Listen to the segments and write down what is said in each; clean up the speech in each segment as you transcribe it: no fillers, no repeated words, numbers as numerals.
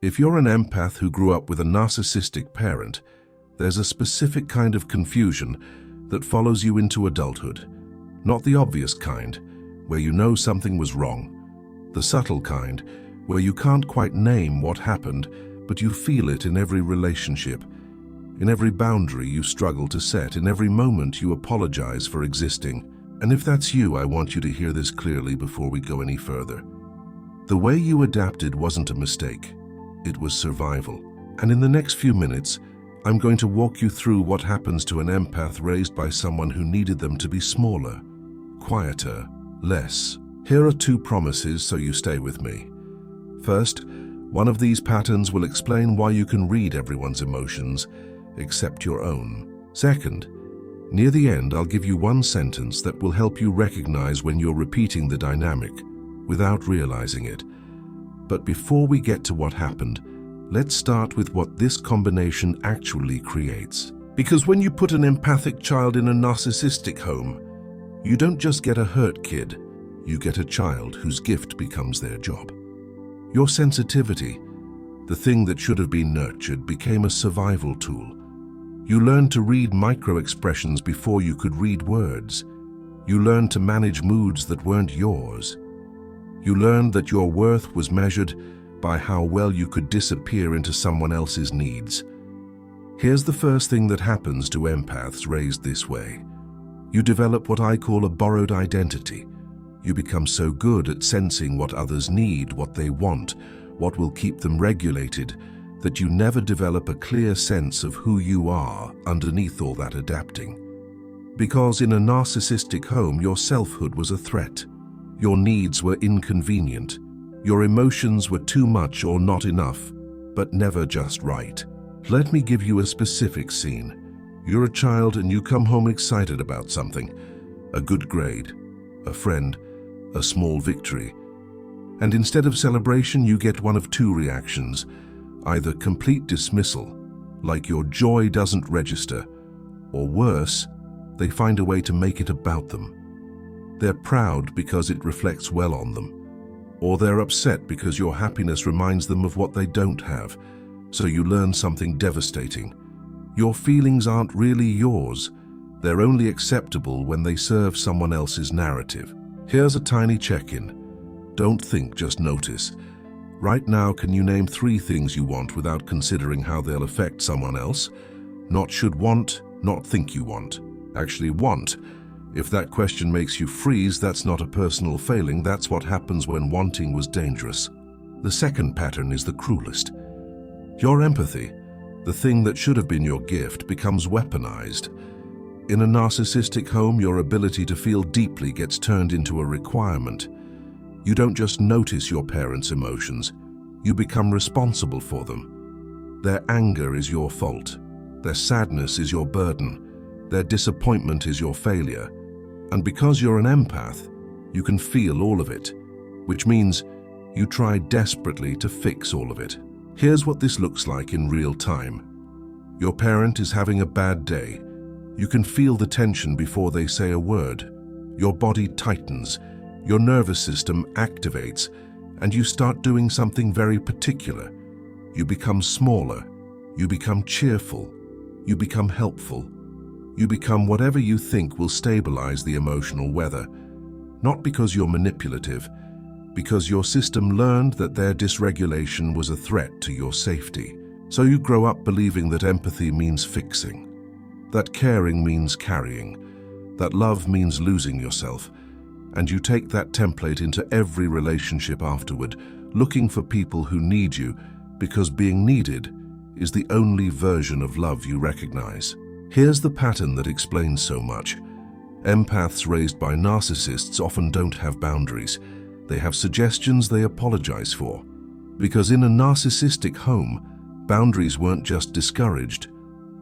If you're an empath who grew up with a narcissistic parent, there's a specific kind of confusion that follows you into adulthood. Not the obvious kind, where you know something was wrong. The subtle kind, where you can't quite name what happened, but you feel it in every relationship, in every boundary you struggle to set, in every moment you apologize for existing. And if that's you, I want you to hear this clearly before we go any further. The way you adapted wasn't a mistake. It was survival. And in the next few minutes, I'm going to walk you through what happens to an empath raised by someone who needed them to be smaller, quieter, less. Here are 2 promises, so you stay with me. First, one of these patterns will explain why you can read everyone's emotions, except your own. Second, near the end, I'll give you one sentence that will help you recognize when you're repeating the dynamic without realizing it. But before we get to what happened, let's start with what this combination actually creates. Because when you put an empathic child in a narcissistic home, you don't just get a hurt kid, you get a child whose gift becomes their job. Your sensitivity, the thing that should have been nurtured, became a survival tool. You learned to read micro-expressions before you could read words. You learned to manage moods that weren't yours. You learned that your worth was measured by how well you could disappear into someone else's needs. Here's the first thing that happens to empaths raised this way. You develop what I call a borrowed identity. You become so good at sensing what others need, what they want, what will keep them regulated, that you never develop a clear sense of who you are underneath all that adapting. Because in a narcissistic home, your selfhood was a threat. Your needs were inconvenient. Your emotions were too much or not enough, but never just right. Let me give you a specific scene. You're a child and you come home excited about something. A good grade, a friend, a small victory. And instead of celebration, you get one of 2 reactions. Either complete dismissal, like your joy doesn't register, or worse, they find a way to make it about them. They're proud because it reflects well on them. Or they're upset because your happiness reminds them of what they don't have, so you learn something devastating. Your feelings aren't really yours. They're only acceptable when they serve someone else's narrative. Here's a tiny check-in. Don't think, just notice. Right now, can you name 3 things you want without considering how they'll affect someone else? Not should want, not think you want. Actually want. If that question makes you freeze, that's not a personal failing, that's what happens when wanting was dangerous. The second pattern is the cruelest. Your empathy, the thing that should have been your gift, becomes weaponized. In a narcissistic home, your ability to feel deeply gets turned into a requirement. You don't just notice your parents' emotions, you become responsible for them. Their anger is your fault. Their sadness is your burden. Their disappointment is your failure. And because you're an empath, you can feel all of it, which means you try desperately to fix all of it. Here's what this looks like in real time. Your parent is having a bad day. You can feel the tension before they say a word. Your body tightens, your nervous system activates, and you start doing something very particular. You become smaller, you become cheerful, you become helpful. You become whatever you think will stabilize the emotional weather, not because you're manipulative, because your system learned that their dysregulation was a threat to your safety. So you grow up believing that empathy means fixing, that caring means carrying, that love means losing yourself, and you take that template into every relationship afterward, looking for people who need you because being needed is the only version of love you recognize. Here's the pattern that explains so much. Empaths raised by narcissists often don't have boundaries. They have suggestions they apologize for. Because in a narcissistic home, boundaries weren't just discouraged,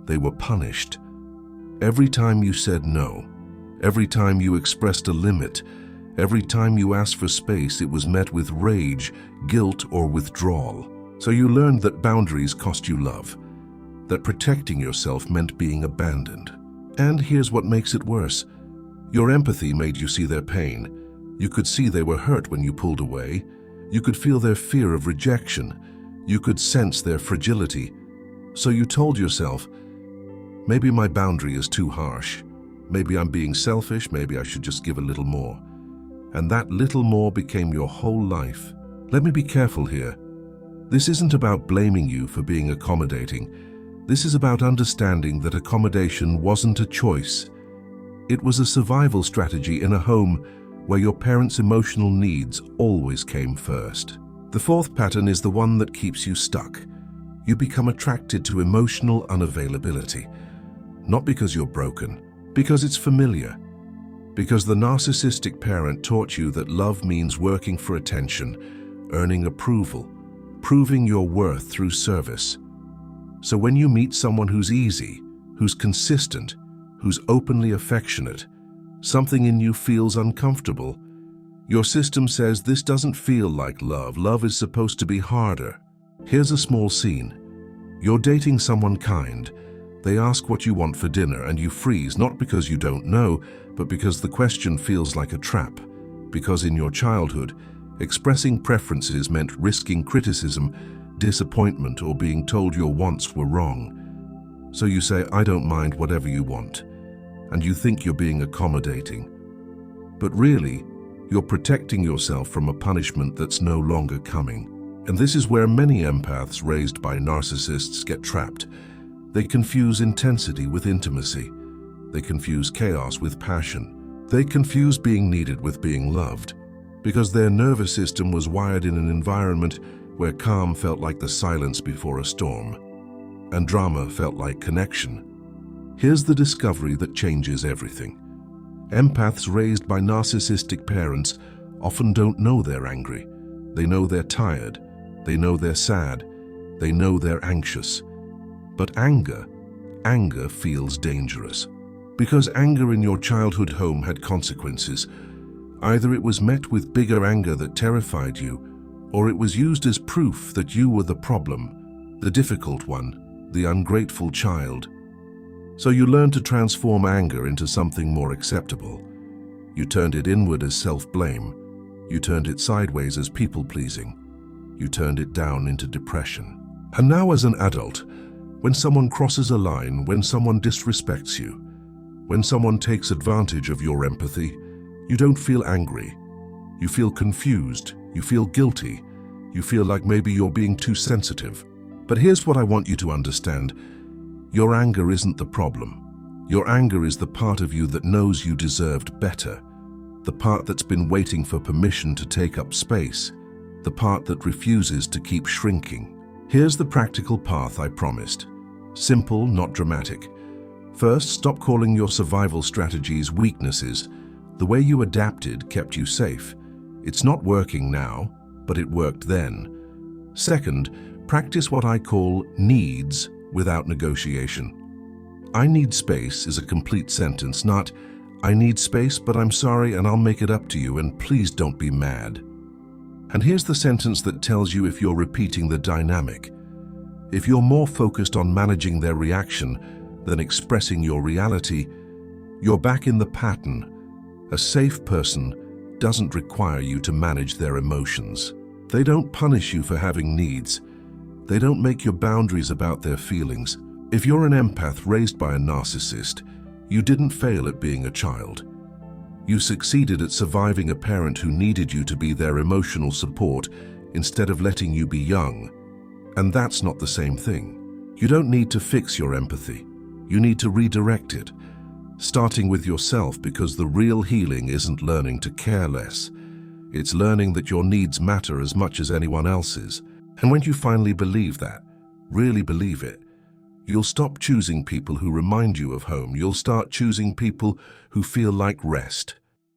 they were punished. Every time you said no, every time you expressed a limit, every time you asked for space, it was met with rage, guilt, or withdrawal. So you learned that boundaries cost you love, that protecting yourself meant being abandoned. And here's what makes it worse. Your empathy made you see their pain. You could see they were hurt when you pulled away. You could feel their fear of rejection. You could sense their fragility. So you told yourself, maybe my boundary is too harsh. Maybe I'm being selfish, maybe I should just give a little more. And that little more became your whole life. Let me be careful here. This isn't about blaming you for being accommodating. This is about understanding that accommodation wasn't a choice. It was a survival strategy in a home where your parents' emotional needs always came first. The fourth pattern is the one that keeps you stuck. You become attracted to emotional unavailability. Not because you're broken, because it's familiar. Because the narcissistic parent taught you that love means working for attention, earning approval, proving your worth through service. So when you meet someone who's easy, who's consistent, who's openly affectionate, something in you feels uncomfortable. Your system says this doesn't feel like love. Love is supposed to be harder. Here's a small scene. You're dating someone kind. They ask what you want for dinner and you freeze, not because you don't know, but because the question feels like a trap. Because in your childhood, expressing preferences meant risking criticism, disappointment, or being told your wants were wrong. So you say, I don't mind whatever you want. And you think you're being accommodating. But really, you're protecting yourself from a punishment that's no longer coming. And this is where many empaths raised by narcissists get trapped. They confuse intensity with intimacy. They confuse chaos with passion. They confuse being needed with being loved, because their nervous system was wired in an environment where calm felt like the silence before a storm, and drama felt like connection. Here's the discovery that changes everything. Empaths raised by narcissistic parents often don't know they're angry. They know they're tired. They know they're sad. They know they're anxious. But anger feels dangerous. Because anger in your childhood home had consequences. Either it was met with bigger anger that terrified you, or it was used as proof that you were the problem, the difficult one, the ungrateful child. So you learned to transform anger into something more acceptable. You turned it inward as self-blame. You turned it sideways as people-pleasing. You turned it down into depression. And now as an adult, when someone crosses a line, when someone disrespects you, when someone takes advantage of your empathy, you don't feel angry. You feel confused. You feel guilty. You feel like maybe you're being too sensitive. But here's what I want you to understand. Your anger isn't the problem. Your anger is the part of you that knows you deserved better. The part that's been waiting for permission to take up space. The part that refuses to keep shrinking. Here's the practical path I promised. Simple, not dramatic. First, stop calling your survival strategies weaknesses. The way you adapted kept you safe. It's not working now, but it worked then. Second, practice what I call needs without negotiation. I need space is a complete sentence, not I need space, but I'm sorry and I'll make it up to you and please don't be mad. And here's the sentence that tells you if you're repeating the dynamic. If you're more focused on managing their reaction than expressing your reality, you're back in the pattern. A safe person doesn't require you to manage their emotions. They don't punish you for having needs. They don't make your boundaries about their feelings. If you're an empath raised by a narcissist, you didn't fail at being a child. You succeeded at surviving a parent who needed you to be their emotional support instead of letting you be young. And that's not the same thing. You don't need to fix your empathy. You need to redirect it, starting with yourself, because the real healing isn't learning to care less. It's learning that your needs matter as much as anyone else's. And when you finally believe that, really believe it, you'll stop choosing people who remind you of home. You'll start choosing people who feel like rest.